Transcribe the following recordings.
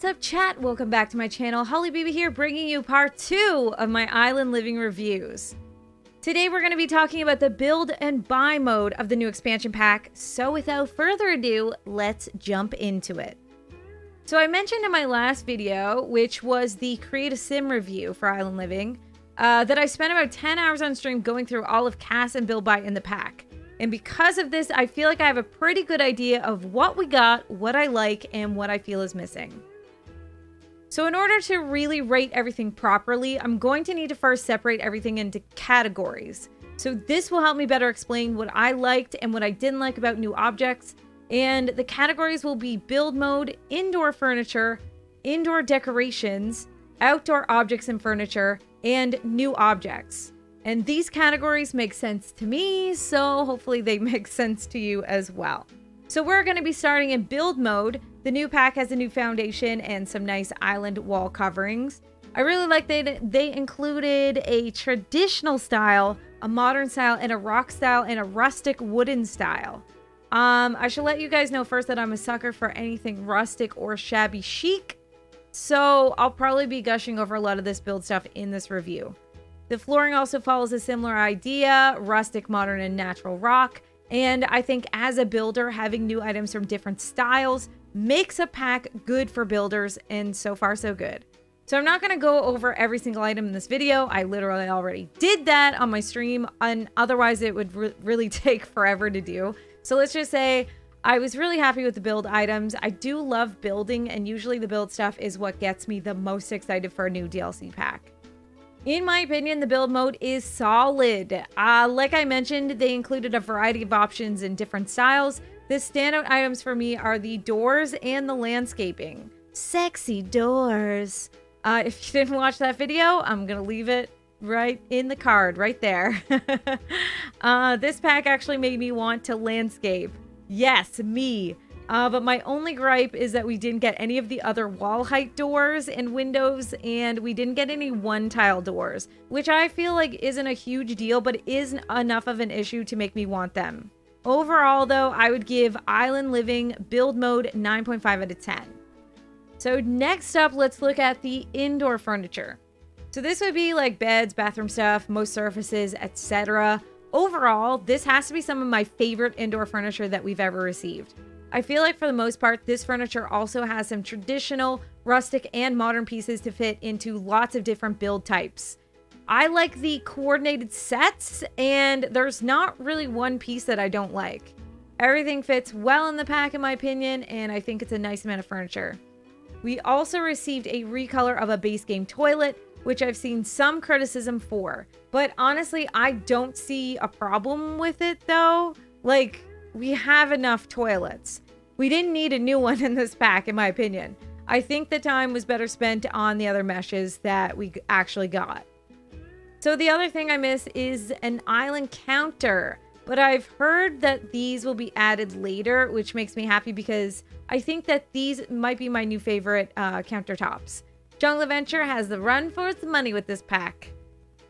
What's up, chat? Welcome back to my channel. holliebbtv here, bringing you part 2 of my island living reviews. Today we're going to be talking about the build and buy mode of the new expansion pack, so without further ado, let's jump into it. So I mentioned in my last video, which was the Create a Sim review for island living, that I spent about 10 hours on stream going through all of cast and build buy in the pack. And because of this, I feel like I have a pretty good idea of what we got, what I like, and what I feel is missing. So in order to really rate everything properly, I'm going to need to first separate everything into categories. So this will help me better explain what I liked and what I didn't like about new objects. And the categories will be build mode, indoor furniture, indoor decorations, outdoor objects and furniture, and new objects. And these categories make sense to me, so hopefully they make sense to you as well. So we're going to be starting in build mode. The new pack has a new foundation and some nice island wall coverings. I really like that they included a traditional style, a modern style, and a rock style, and a rustic wooden style. I should let you guys know first that I'm a sucker for anything rustic or shabby chic, so I'll probably be gushing over a lot of this build stuff in this review. The flooring also follows a similar idea, rustic, modern, and natural rock. And I think as a builder, having new items from different styles makes a pack good for builders, and so far so good. So I'm not going to go over every single item in this video. I literally already did that on my stream, and otherwise it would really take forever to do. So let's just say I was really happy with the build items. I do love building, and usually the build stuff is what gets me the most excited for a new DLC pack. In my opinion, the build mode is solid. Like I mentioned, they included a variety of options in different styles. The standout items for me are the doors and the landscaping. Sexy doors. If you didn't watch that video, I'm gonna leave it right in the card, right there. This pack actually made me want to landscape. Yes, me. But my only gripe is that we didn't get any of the other wall height doors and windows, and we didn't get any one-tile doors, which I feel like isn't a huge deal, but is enough of an issue to make me want them. Overall, though, I would give Island Living build mode 9.5 out of 10. So next up, let's look at the indoor furniture. So this would be like beds, bathroom stuff, most surfaces, etc. Overall, this has to be some of my favorite indoor furniture that we've ever received. I feel like for the most part, this furniture also has some traditional, rustic, and modern pieces to fit into lots of different build types. I like the coordinated sets, and there's not really one piece that I don't like. Everything fits well in the pack in my opinion, and I think it's a nice amount of furniture. We also received a recolor of a base game toilet, which I've seen some criticism for. But honestly, I don't see a problem with it though. Like, we have enough toilets. We didn't need a new one in this pack, in my opinion. I think the time was better spent on the other meshes that we actually got. So the other thing I miss is an island counter, but I've heard that these will be added later, which makes me happy because I think that these might be my new favorite countertops. Jungle Adventure has the run for its money with this pack.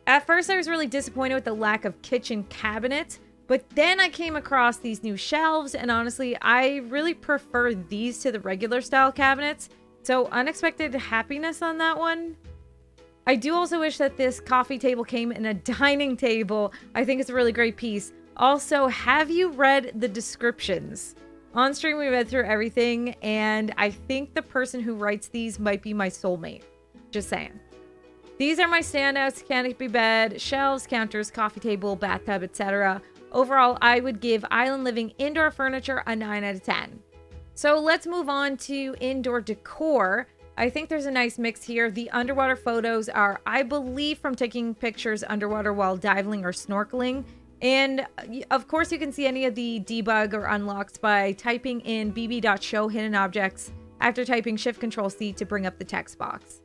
At first, I was really disappointed with the lack of kitchen cabinets, but then I came across these new shelves, and honestly, I really prefer these to the regular style cabinets. So unexpected happiness on that one. I do also wish that this coffee table came in a dining table. I think it's a really great piece. Also, have you read the descriptions? On stream, we read through everything, and I think the person who writes these might be my soulmate. Just saying. These are my standouts: canopy bed, shelves, counters, coffee table, bathtub, etc. Overall, I would give Island Living indoor furniture a 9 out of 10. So let's move on to indoor decor. I think there's a nice mix here. The underwater photos are, I believe, from taking pictures underwater while diving or snorkeling. And of course, you can see any of the debug or unlocks by typing in bb.show hidden objects after typing Shift-Control-C to bring up the text box.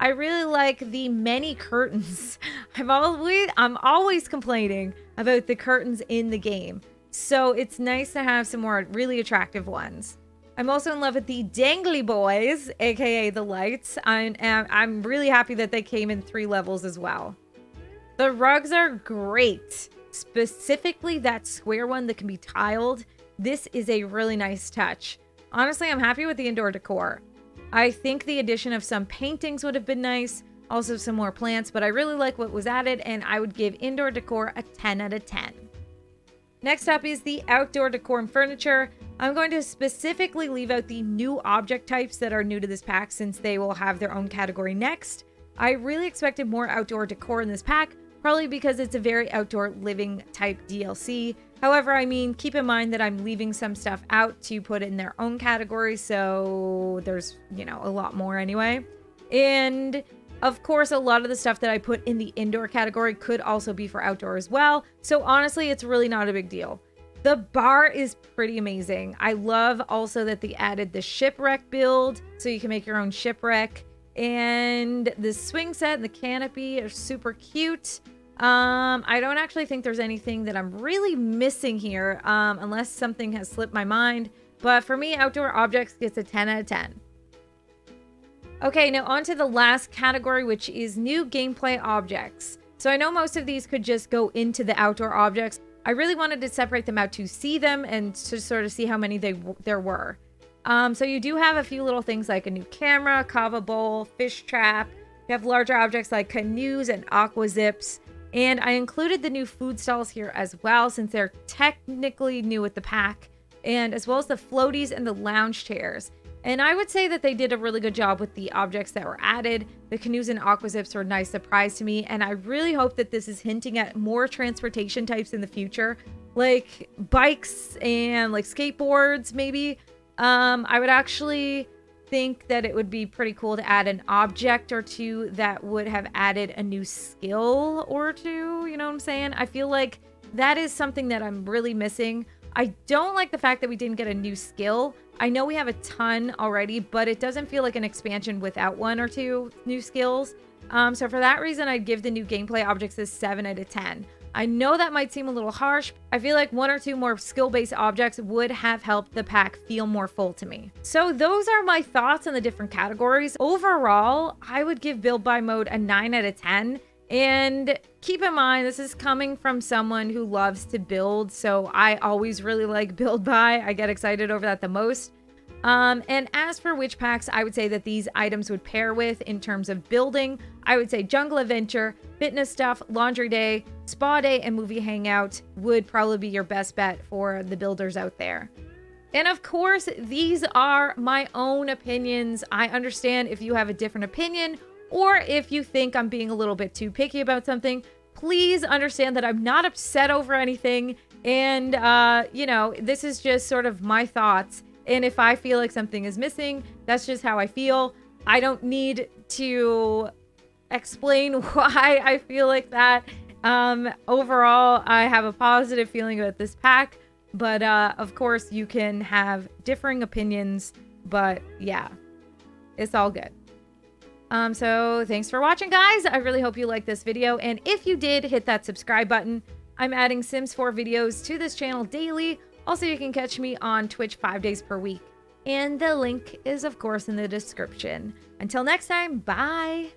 I really like the many curtains. I'm always complaining about the curtains in the game, so it's nice to have some more really attractive ones. I'm also in love with the dangly boys, aka the lights. I'm really happy that they came in 3 levels as well. The rugs are great, specifically that square one that can be tiled. This is a really nice touch. Honestly, I'm happy with the indoor decor. I think the addition of some paintings would have been nice. Also some more plants, but I really like what was added, and I would give indoor decor a 10 out of 10. Next up is the outdoor decor and furniture. I'm going to specifically leave out the new object types that are new to this pack since they will have their own category next. I really expected more outdoor decor in this pack, probably because it's a very outdoor living type DLC. However, I mean, keep in mind that I'm leaving some stuff out to put in their own category, so there's, you know, a lot more anyway. And of course, a lot of the stuff that I put in the indoor category could also be for outdoor as well. So honestly, it's really not a big deal. The bar is pretty amazing. I love also that they added the shipwreck build, so you can make your own shipwreck. And the swing set and the canopy are super cute. I don't actually think there's anything that I'm really missing here, unless something has slipped my mind. But for me, outdoor objects gets a 10 out of 10. Okay, now on to the last category, which is new gameplay objects. So I know most of these could just go into the outdoor objects. I really wanted to separate them out to see them and to sort of see how many there were. So you do have a few little things like a new camera, kava bowl, fish trap. You have larger objects like canoes and aqua zips. And I included the new food stalls here as well, since they're technically new with the pack, and as well as the floaties and the lounge chairs. And I would say that they did a really good job with the objects that were added. The canoes and aqua zips were a nice surprise to me, and I really hope that this is hinting at more transportation types in the future, like bikes and like skateboards maybe. I would actually think that it would be pretty cool to add an object or two that would have added a new skill or two, you know what I'm saying? I feel like that is something that I'm really missing. I don't like the fact that we didn't get a new skill. I know we have a ton already, but it doesn't feel like an expansion without one or two new skills. So for that reason, I'd give the new gameplay objects a 7 out of 10. I know that might seem a little harsh. I feel like one or two more skill-based objects would have helped the pack feel more full to me. So those are my thoughts on the different categories. Overall, I would give build buy mode a 9 out of 10. And keep in mind, this is coming from someone who loves to build, so I always really like build buy. I get excited over that the most. And as for which packs I would say that these items would pair with in terms of building, I would say Jungle Adventure, Fitness Stuff, Laundry Day, Spa Day, and Movie Hangout would probably be your best bet for the builders out there. And of course, these are my own opinions. I understand if you have a different opinion, or if you think I'm being a little bit too picky about something. Please understand that I'm not upset over anything. And, you know, this is just sort of my thoughts. And if I feel like something is missing, that's just how I feel. I don't need to explain why I feel like that. Overall, I have a positive feeling about this pack. But, of course, you can have differing opinions. But, yeah, it's all good. So thanks for watching, guys. I really hope you liked this video. And if you did, hit that subscribe button. I'm adding Sims 4 videos to this channel daily. Also, you can catch me on Twitch 5 days per week. And the link is, of course, in the description. Until next time, bye!